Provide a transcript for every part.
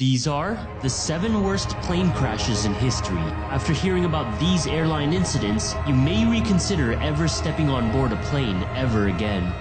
These are the 7 worst plane crashes in history. After hearing about these airline incidents, you may reconsider ever stepping on board a plane ever again.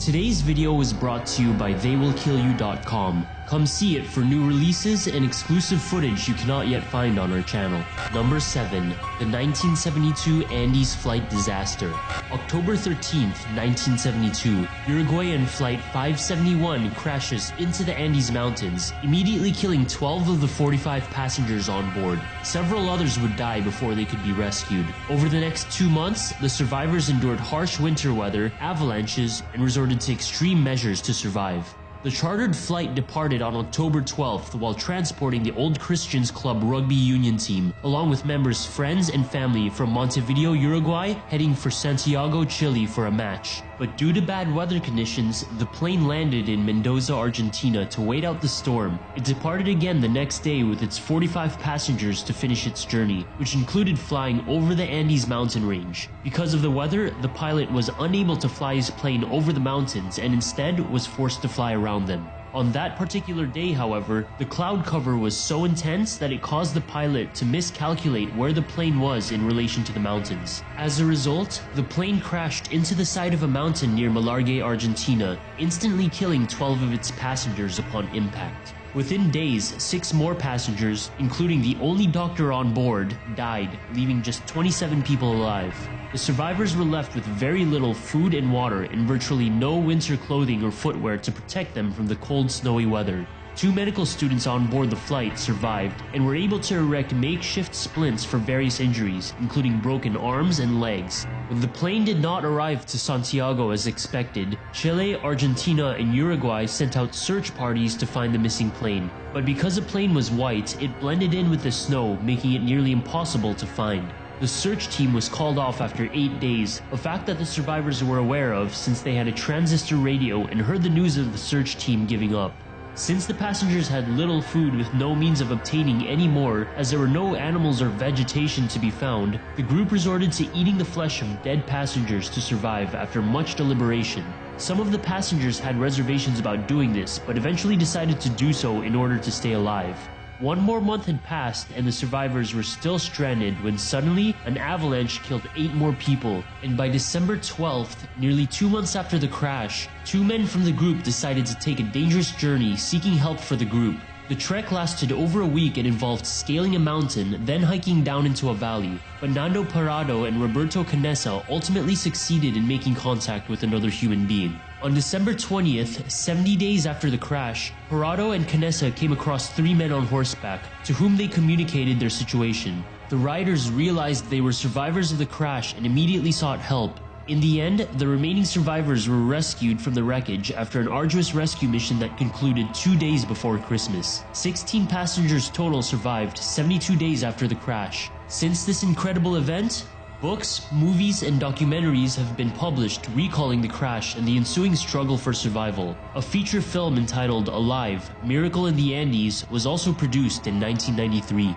Today's video was brought to you by theywillkillyou.com. Come see it for new releases and exclusive footage you cannot yet find on our channel. Number 7. The 1972 Andes flight disaster. October 13th, 1972, Uruguayan Flight 571 crashes into the Andes Mountains, immediately killing 12 of the 45 passengers on board. Several others would die before they could be rescued. Over the next 2 months, the survivors endured harsh winter weather, avalanches, and resorted to extreme measures to survive. The chartered flight departed on October 12th while transporting the Old Christians Club rugby union team, along with members' friends and family from Montevideo, Uruguay, heading for Santiago, Chile for a match. But due to bad weather conditions, the plane landed in Mendoza, Argentina to wait out the storm. It departed again the next day with its 45 passengers to finish its journey, which included flying over the Andes mountain range. Because of the weather, the pilot was unable to fly his plane over the mountains and instead was forced to fly around them. On that particular day, however, the cloud cover was so intense that it caused the pilot to miscalculate where the plane was in relation to the mountains. As a result, the plane crashed into the side of a mountain near Malargüe, Argentina, instantly killing 12 of its passengers upon impact. Within days, 6 more passengers, including the only doctor on board, died, leaving just 27 people alive. The survivors were left with very little food and water and virtually no winter clothing or footwear to protect them from the cold, snowy weather. 2 medical students on board the flight survived and were able to erect makeshift splints for various injuries, including broken arms and legs. When the plane did not arrive to Santiago as expected, Chile, Argentina, and Uruguay sent out search parties to find the missing plane. But because the plane was white, it blended in with the snow, making it nearly impossible to find. The search team was called off after 8 days, a fact that the survivors were aware of since they had a transistor radio and heard the news of the search team giving up. Since the passengers had little food with no means of obtaining any more, as there were no animals or vegetation to be found, the group resorted to eating the flesh of dead passengers to survive after much deliberation. Some of the passengers had reservations about doing this, but eventually decided to do so in order to stay alive. 1 more month had passed and the survivors were still stranded when suddenly an avalanche killed 8 more people, and by December 12th, nearly 2 months after the crash, 2 men from the group decided to take a dangerous journey seeking help for the group. The trek lasted over a week and involved scaling a mountain, then hiking down into a valley. But Nando Parado and Roberto Canessa ultimately succeeded in making contact with another human being. On December 20th, 70 days after the crash, Parado and Canessa came across 3 men on horseback, to whom they communicated their situation. The riders realized they were survivors of the crash and immediately sought help. In the end, the remaining survivors were rescued from the wreckage after an arduous rescue mission that concluded 2 days before Christmas. 16 passengers total survived 72 days after the crash. Since this incredible event, books, movies, and documentaries have been published recalling the crash and the ensuing struggle for survival. A feature film entitled Alive, Miracle in the Andes was also produced in 1993.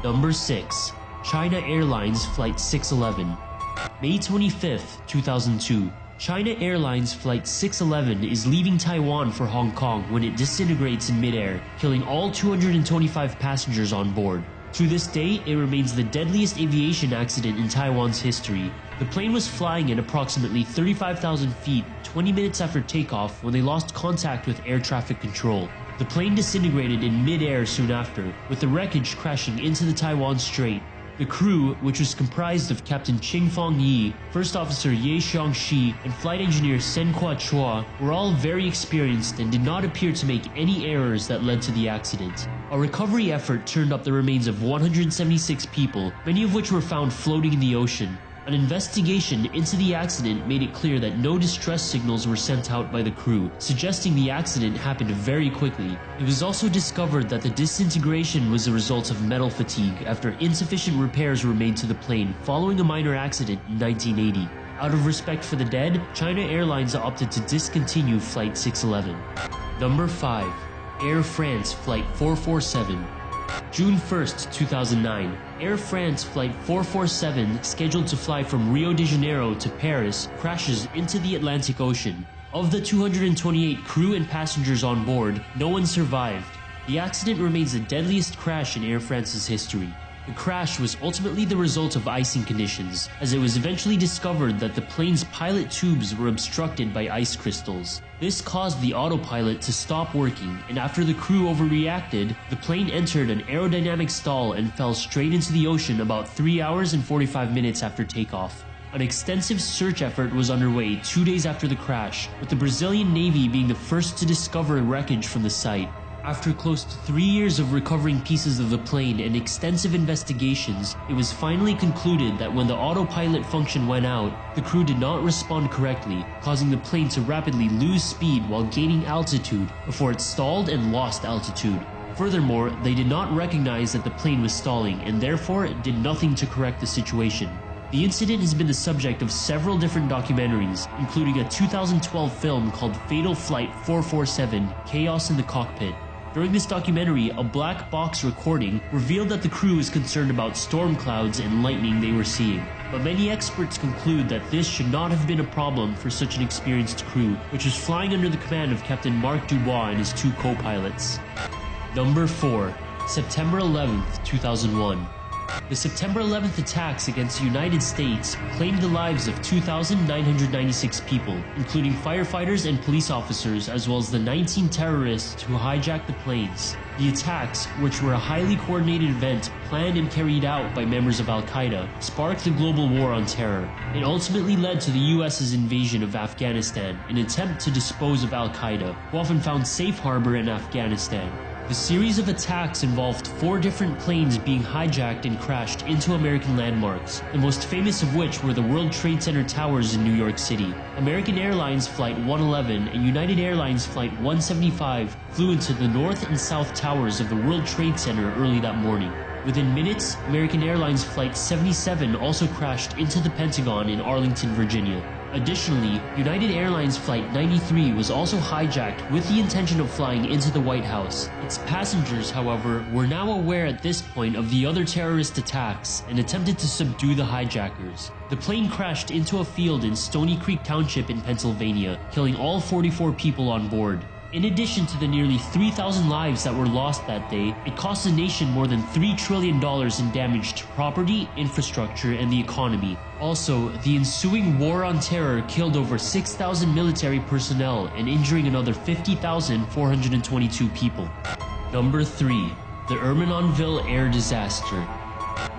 Number 6. China Airlines Flight 611. May 25th, 2002. China Airlines Flight 611 is leaving Taiwan for Hong Kong when it disintegrates in midair, killing all 225 passengers on board. To this day, it remains the deadliest aviation accident in Taiwan's history. The plane was flying at approximately 35,000 feet 20 minutes after takeoff when they lost contact with air traffic control. The plane disintegrated in mid-air soon after, with the wreckage crashing into the Taiwan Strait. The crew, which was comprised of Captain Ching Fong Yi, First Officer Ye Xiangxi, and Flight Engineer Sen Kwa Chua, were all very experienced and did not appear to make any errors that led to the accident. A recovery effort turned up the remains of 176 people, many of which were found floating in the ocean. An investigation into the accident made it clear that no distress signals were sent out by the crew, suggesting the accident happened very quickly. It was also discovered that the disintegration was a result of metal fatigue after insufficient repairs were made to the plane following a minor accident in 1980. Out of respect for the dead, China Airlines opted to discontinue Flight 611. Number 5. Air France Flight 447. June 1st, 2009, Air France Flight 447, scheduled to fly from Rio de Janeiro to Paris, crashes into the Atlantic Ocean. Of the 228 crew and passengers on board, no one survived. The accident remains the deadliest crash in Air France's history. The crash was ultimately the result of icing conditions, as it was eventually discovered that the plane's pilot tubes were obstructed by ice crystals. This caused the autopilot to stop working, and after the crew overreacted, the plane entered an aerodynamic stall and fell straight into the ocean about 3 hours and 45 minutes after takeoff. An extensive search effort was underway 2 days after the crash, with the Brazilian Navy being the first to discover wreckage from the site. After close to 3 years of recovering pieces of the plane and extensive investigations, it was finally concluded that when the autopilot function went out, the crew did not respond correctly, causing the plane to rapidly lose speed while gaining altitude before it stalled and lost altitude. Furthermore, they did not recognize that the plane was stalling and therefore did nothing to correct the situation. The incident has been the subject of several different documentaries, including a 2012 film called Fatal Flight 447: Chaos in the Cockpit. During this documentary, a black box recording revealed that the crew was concerned about storm clouds and lightning they were seeing. But many experts conclude that this should not have been a problem for such an experienced crew, which was flying under the command of Captain Marc Dubois and his 2 co-pilots. Number 4. September 11th, 2001. The September 11th attacks against the United States claimed the lives of 2,996 people, including firefighters and police officers, as well as the 19 terrorists who hijacked the planes. The attacks, which were a highly coordinated event planned and carried out by members of Al-Qaeda, sparked the global war on terror. It ultimately led to the US's invasion of Afghanistan, an attempt to dispose of Al-Qaeda, who often found safe harbor in Afghanistan. The series of attacks involved 4 different planes being hijacked and crashed into American landmarks, the most famous of which were the World Trade Center towers in New York City. American Airlines Flight 111 and United Airlines Flight 175 flew into the north and south towers of the World Trade Center early that morning. Within minutes, American Airlines Flight 77 also crashed into the Pentagon in Arlington, Virginia. Additionally, United Airlines Flight 93 was also hijacked with the intention of flying into the White House. Its passengers, however, were now aware at this point of the other terrorist attacks and attempted to subdue the hijackers. The plane crashed into a field in Stony Creek Township in Pennsylvania, killing all 44 people on board. In addition to the nearly 3,000 lives that were lost that day, it cost the nation more than $3 trillion in damage to property, infrastructure, and the economy. Also, the ensuing war on terror killed over 6,000 military personnel and injuring another 50,422 people. Number 3. The Ermenonville Air Disaster.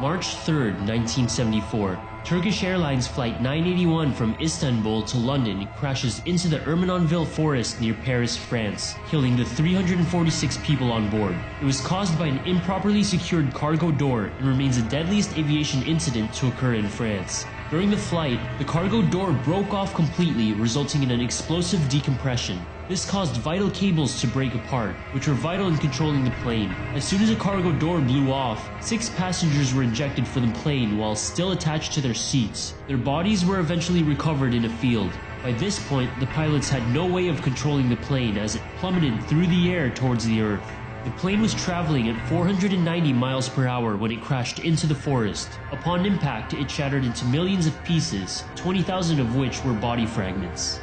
March 3, 1974. Turkish Airlines Flight 981 from Istanbul to London crashes into the Ermenonville forest near Paris, France, killing the 346 people on board. It was caused by an improperly secured cargo door and remains the deadliest aviation incident to occur in France. During the flight, the cargo door broke off completely, resulting in an explosive decompression. This caused vital cables to break apart, which were vital in controlling the plane. As soon as the cargo door blew off, 6 passengers were ejected from the plane while still attached to their seats. Their bodies were eventually recovered in a field. By this point, the pilots had no way of controlling the plane as it plummeted through the air towards the earth. The plane was traveling at 490 miles per hour when it crashed into the forest. Upon impact, it shattered into millions of pieces, 20,000 of which were body fragments.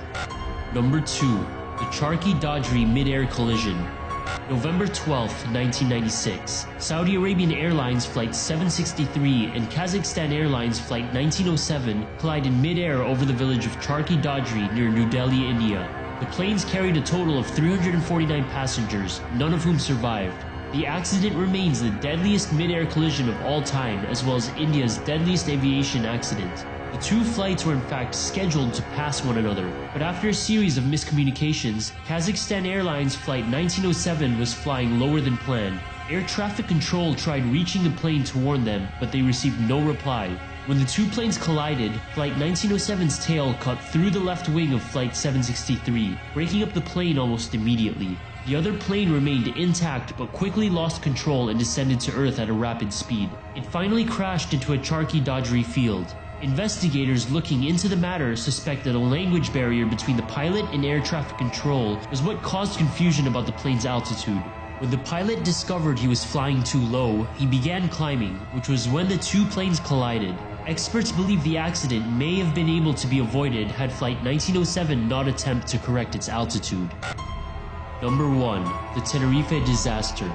Number 2. The Charkhi-Dadri Mid-Air Collision. November 12, 1996. Saudi Arabian Airlines Flight 763 and Kazakhstan Airlines Flight 1907 collide in mid-air over the village of Charkhi-Dadri near New Delhi, India. The planes carried a total of 349 passengers, none of whom survived. The accident remains the deadliest mid-air collision of all time, as well as India's deadliest aviation accident. The 2 flights were in fact scheduled to pass one another, but after a series of miscommunications, Kazakhstan Airlines Flight 1907 was flying lower than planned. Air traffic control tried reaching the plane to warn them, but they received no reply. When the 2 planes collided, Flight 1907's tail cut through the left wing of Flight 763, breaking up the plane almost immediately. The other plane remained intact but quickly lost control and descended to Earth at a rapid speed. It finally crashed into a Charkhi-Dadri field. Investigators looking into the matter suspect that a language barrier between the pilot and air traffic control was what caused confusion about the plane's altitude. When the pilot discovered he was flying too low, he began climbing, which was when the two planes collided. Experts believe the accident may have been able to be avoided had Flight 1907 not attempted to correct its altitude. Number 1. The Tenerife Disaster.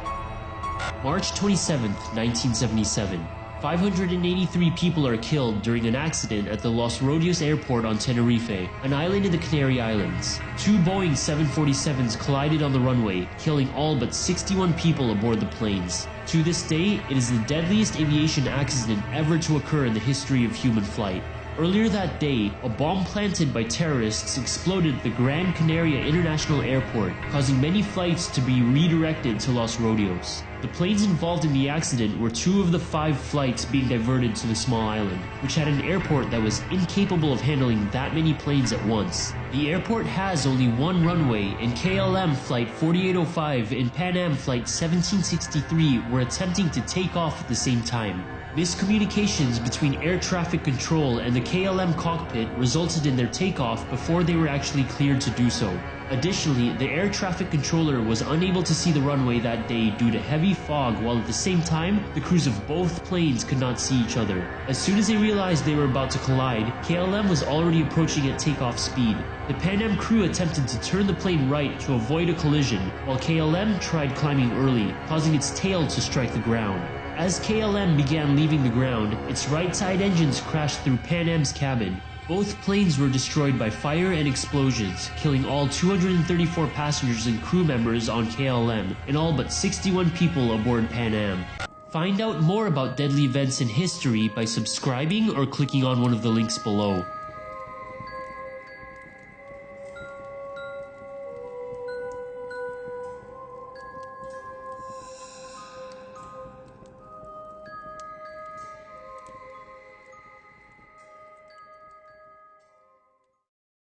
March 27, 1977. 583 people are killed during an accident at the Los Rodeos airport on Tenerife, an island in the Canary Islands. Two Boeing 747s collided on the runway, killing all but 61 people aboard the planes. To this day, it is the deadliest aviation accident ever to occur in the history of human flight. Earlier that day, a bomb planted by terrorists exploded at the Gran Canaria International Airport, causing many flights to be redirected to Los Rodeos. The planes involved in the accident were 2 of the 5 flights being diverted to the small island, which had an airport that was incapable of handling that many planes at once. The airport has only one runway, and KLM Flight 4805 and Pan Am Flight 1763 were attempting to take off at the same time. Miscommunications between air traffic control and the KLM cockpit resulted in their takeoff before they were actually cleared to do so. Additionally, the air traffic controller was unable to see the runway that day due to heavy fog, while at the same time, the crews of both planes could not see each other. As soon as they realized they were about to collide, KLM was already approaching at takeoff speed. The Pan Am crew attempted to turn the plane right to avoid a collision, while KLM tried climbing early, causing its tail to strike the ground. As KLM began leaving the ground, its right side engines crashed through Pan Am's cabin. Both planes were destroyed by fire and explosions, killing all 234 passengers and crew members on KLM, and all but 61 people aboard Pan Am. Find out more about deadly events in history by subscribing or clicking on one of the links below.